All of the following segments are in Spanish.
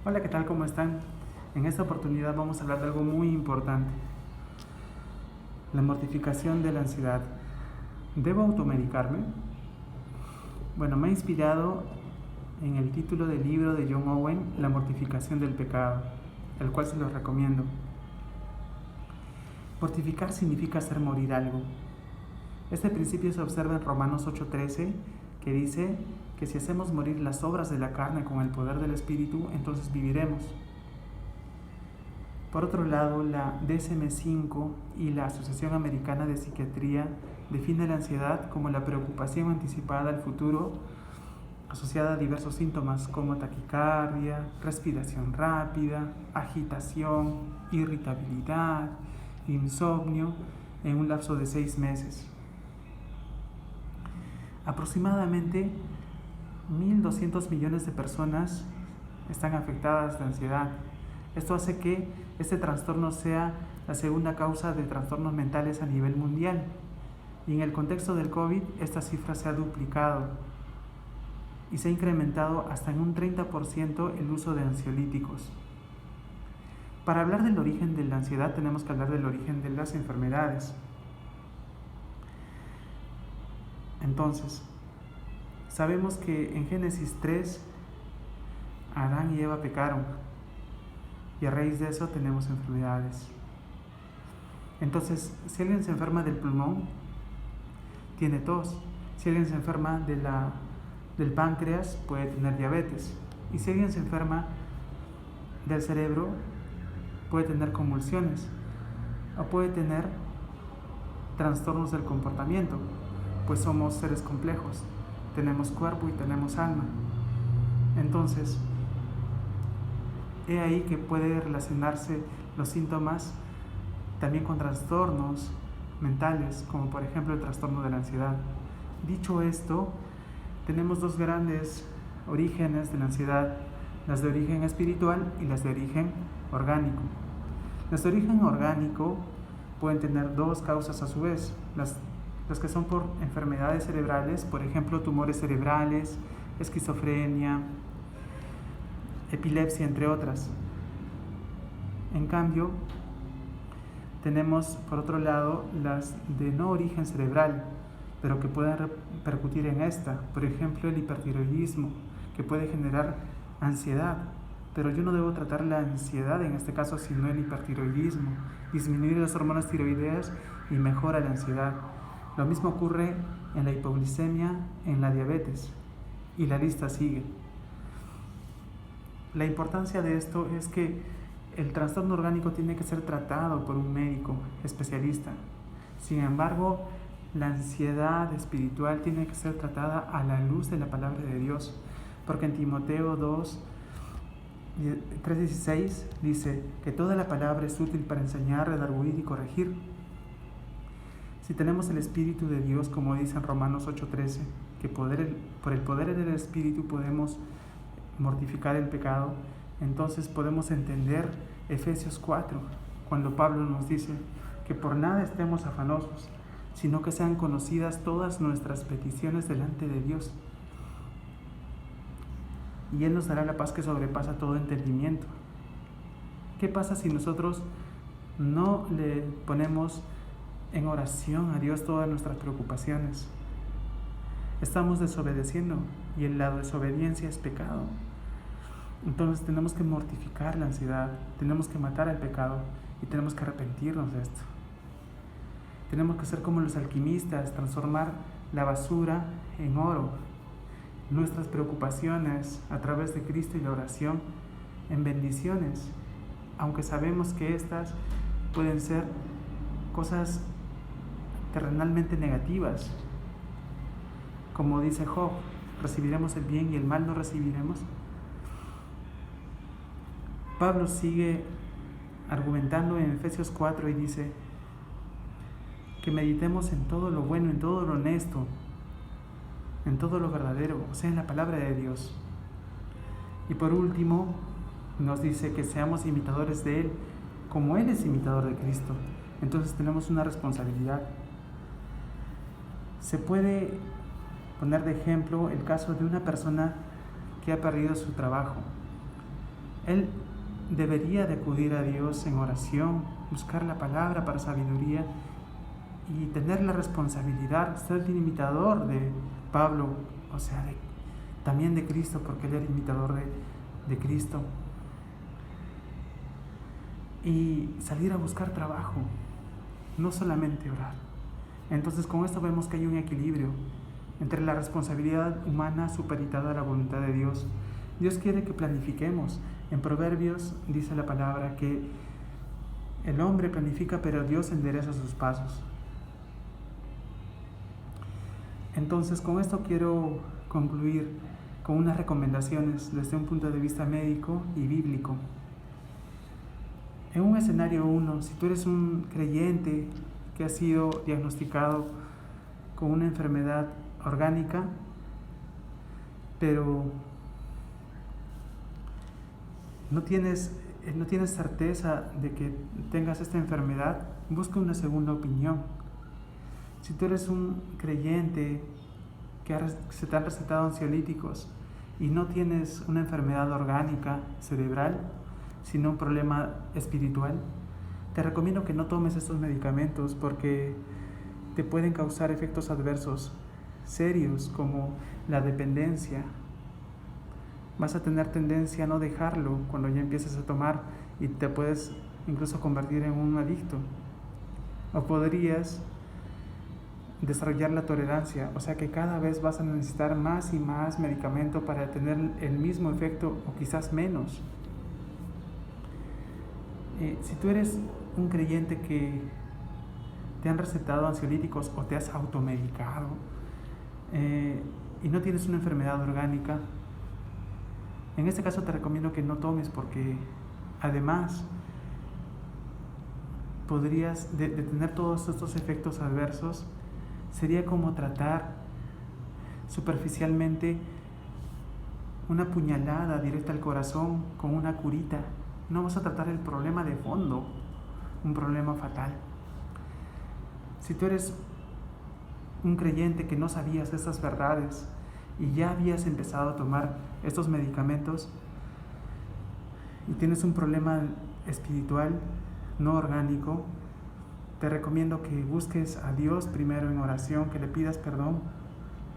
Hola, ¿qué tal? ¿Cómo están? En esta oportunidad vamos a hablar de algo muy importante, la mortificación de la ansiedad. ¿Debo automedicarme? Bueno, me ha inspirado en el título del libro de John Owen, La mortificación del pecado, el cual se los recomiendo. Mortificar significa hacer morir algo. Este principio se observa en Romanos 8:13, que dice que si hacemos morir las obras de la carne con el poder del Espíritu, entonces viviremos. Por otro lado, la DSM-5 y la Asociación Americana de Psiquiatría definen la ansiedad como la preocupación anticipada al futuro asociada a diversos síntomas como taquicardia, respiración rápida, agitación, irritabilidad, insomnio en un lapso de 6 meses. Aproximadamente 1.200 millones de personas están afectadas de ansiedad. Esto hace que este trastorno sea la segunda causa de trastornos mentales a nivel mundial. Y en el contexto del COVID, esta cifra se ha duplicado y se ha incrementado hasta en un 30% el uso de ansiolíticos. Para hablar del origen de la ansiedad, tenemos que hablar del origen de las enfermedades. Entonces, sabemos que en Génesis 3, Adán y Eva pecaron. Y a raíz de eso tenemos enfermedades. Entonces, si alguien se enferma del pulmón, tiene tos. Si alguien se enferma del páncreas, puede tener diabetes. Y si alguien se enferma del cerebro, puede tener convulsiones. O puede tener trastornos del comportamiento, pues somos seres complejos. Tenemos cuerpo y tenemos alma. Entonces, he ahí que puede relacionarse los síntomas también con trastornos mentales, como por ejemplo el trastorno de la ansiedad. Dicho esto, tenemos dos grandes orígenes de la ansiedad, las de origen espiritual y las de origen orgánico. Las de origen orgánico pueden tener dos causas a su vez, las que son por enfermedades cerebrales, por ejemplo tumores cerebrales, esquizofrenia, epilepsia, entre otras. En cambio, tenemos por otro lado las de no origen cerebral, pero que pueden repercutir en esta. Por ejemplo, el hipertiroidismo, que puede generar ansiedad, pero yo no debo tratar la ansiedad en este caso, sino el hipertiroidismo. Disminuir las hormonas tiroideas y mejora la ansiedad. Lo mismo ocurre en la hipoglicemia, en la diabetes, y la lista sigue. La importancia de esto es que el trastorno orgánico tiene que ser tratado por un médico especialista. Sin embargo, la ansiedad espiritual tiene que ser tratada a la luz de la palabra de Dios, porque en Timoteo 3:16 dice que toda la palabra es útil para enseñar, redarguir y corregir. Si tenemos el Espíritu de Dios, como dice en Romanos 8:13, que por el poder del Espíritu podemos mortificar el pecado, entonces podemos entender Efesios 4, cuando Pablo nos dice que por nada estemos afanosos, sino que sean conocidas todas nuestras peticiones delante de Dios. Y Él nos dará la paz que sobrepasa todo entendimiento. ¿Qué pasa si nosotros no le ponemos en oración a Dios todas nuestras preocupaciones? Estamos desobedeciendo, y la desobediencia es pecado. Entonces tenemos que mortificar la ansiedad, tenemos que matar al pecado y tenemos que arrepentirnos de esto. Tenemos que ser como los alquimistas, transformar la basura en oro, nuestras preocupaciones a través de Cristo y la oración en bendiciones, aunque sabemos que estas pueden ser cosas terrenalmente negativas. Como dice Job, ¿recibiremos el bien y el mal no recibiremos? Pablo sigue argumentando en Efesios 4 y dice que meditemos en todo lo bueno, en todo lo honesto, en todo lo verdadero, o sea, en la palabra de Dios. Y por último, nos dice que seamos imitadores de Él, como Él es imitador de Cristo. Entonces tenemos una responsabilidad. Se puede poner de ejemplo el caso de una persona que ha perdido su trabajo. él debería de acudir a Dios en oración, buscar la palabra para sabiduría y tener la responsabilidad, ser el imitador de Pablo, o sea, también de Cristo, porque él era imitador de Cristo. Y salir a buscar trabajo, no solamente orar. Entonces con esto vemos que hay un equilibrio entre la responsabilidad humana supeditada a la voluntad de Dios. Dios quiere que planifiquemos. En Proverbios dice la palabra que el hombre planifica, pero Dios endereza sus pasos. Entonces con esto quiero concluir con unas recomendaciones desde un punto de vista médico y bíblico. En un escenario 1, si tú eres un creyente que ha sido diagnosticado con una enfermedad orgánica, pero no tienes certeza de que tengas esta enfermedad, busca una segunda opinión. Si tú eres un creyente que se te han recetado ansiolíticos y no tienes una enfermedad orgánica cerebral, sino un problema espiritual, te recomiendo que no tomes estos medicamentos porque te pueden causar efectos adversos serios como la dependencia. Vas a tener tendencia a no dejarlo cuando ya empieces a tomar y te puedes incluso convertir en un adicto. O podrías desarrollar la tolerancia, o sea que cada vez vas a necesitar más y más medicamento para tener el mismo efecto o quizás menos. Si tú eres un creyente que te han recetado ansiolíticos o te has automedicado y no tienes una enfermedad orgánica, en este caso te recomiendo que no tomes porque además podrías de tener todos estos efectos adversos. Sería como tratar superficialmente una puñalada directa al corazón con una curita. No vas a tratar el problema de fondo, un problema fatal. Si tú eres un creyente que no sabías estas verdades y ya habías empezado a tomar estos medicamentos y tienes un problema espiritual, no orgánico, te recomiendo que busques a Dios primero en oración, que le pidas perdón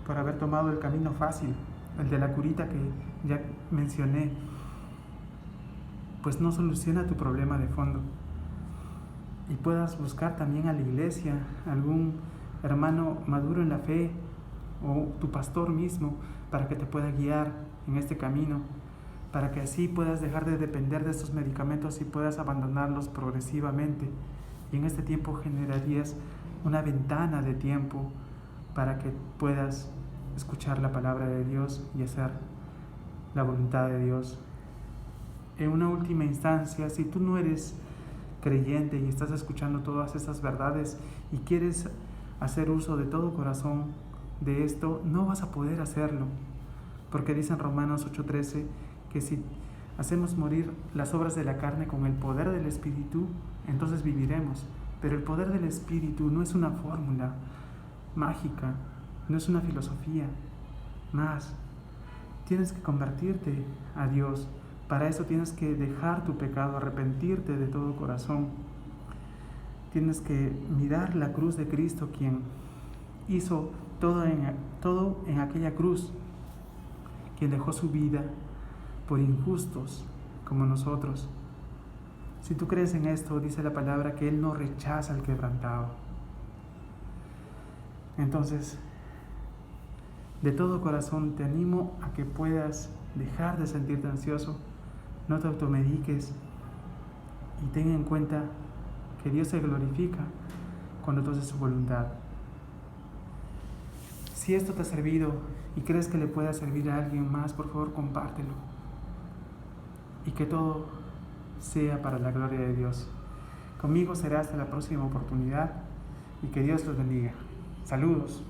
por haber tomado el camino fácil, el de la curita que ya mencioné, pues no soluciona tu problema de fondo. Y puedas buscar también a la iglesia, algún hermano maduro en la fe o tu pastor mismo para que te pueda guiar en este camino, para que así puedas dejar de depender de estos medicamentos y puedas abandonarlos progresivamente. Y en este tiempo generarías una ventana de tiempo para que puedas escuchar la palabra de Dios y hacer la voluntad de Dios. En una última instancia, si tú no eres creyente y estás escuchando todas estas verdades y quieres hacer uso de todo corazón de esto, no vas a poder hacerlo, porque dice en Romanos 8:13 que si hacemos morir las obras de la carne con el poder del Espíritu, entonces viviremos. Pero el poder del Espíritu no es una fórmula mágica, no es una filosofía. Más, tienes que convertirte a Dios. Para eso tienes que dejar tu pecado, arrepentirte de todo corazón. Tienes que mirar la cruz de Cristo, quien hizo todo en aquella cruz, quien dejó su vida por injustos como nosotros. Si tú crees en esto, dice la palabra que Él no rechaza al quebrantado. Entonces, de todo corazón te animo a que puedas dejar de sentirte ansioso, no te automediques y ten en cuenta que Dios se glorifica cuando tú haces su voluntad. Si esto te ha servido y crees que le pueda servir a alguien más, por favor compártelo. Y que todo sea para la gloria de Dios. Conmigo será hasta la próxima oportunidad y que Dios los bendiga. Saludos.